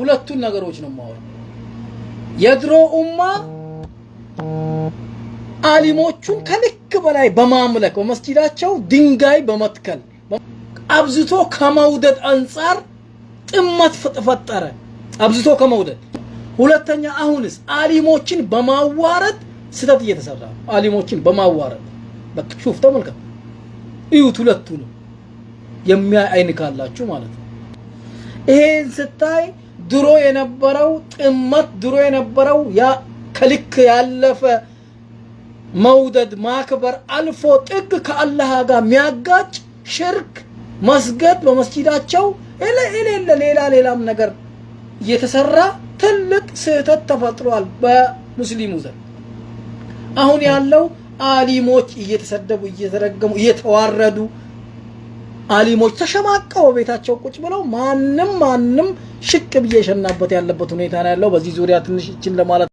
ሁለቱን ነገሮች ነው ማወራው የድሮ ኡማ አሊሞቹን ከልክ በላይ በማምለክ በመስጂዳቸው ድንጋይ በመትከል አብዝቶ ከመውደድ አንፃር ጥመት ፈጠረ አብዝቶ ከመውደድ ሁለተኛ አሁንስ አሊሞችን በማዋረድ ስተት እየተሰራ አሊሞችን በማዋረድ በቃ ሹፍ ተመልከቱ እዩት ሁለቱን የሚያይ አይን ካላችሁ ማለት ነው ይሄን ስታይ ድሮ የነበረው ጥመት ድሮ የነበረው ያ ከልክ ያለፈ መውደድ ማክበር አልፎ ጥግ ከአላህ ጋር የሚያጋጭ ሽርክ መስገድ በመስጂዳቸው ሌላም ነገር እየተሰራ ትልቅ ስህተት ተፈጥሯል በሙስሊሙ ዘንድ አሁን ያለው አሊሞች እየተሰደቡ እየተረገሙ እየተዋረዱ አሊሞች ተሸማቀው ቤታቸው ቁጭ ብለው ማንንም ሽቅ ብየሸናበት ያለበት ሁኔታ ነው ያለው በዚህ ዙሪያ ትንሽ እቺን ለማለት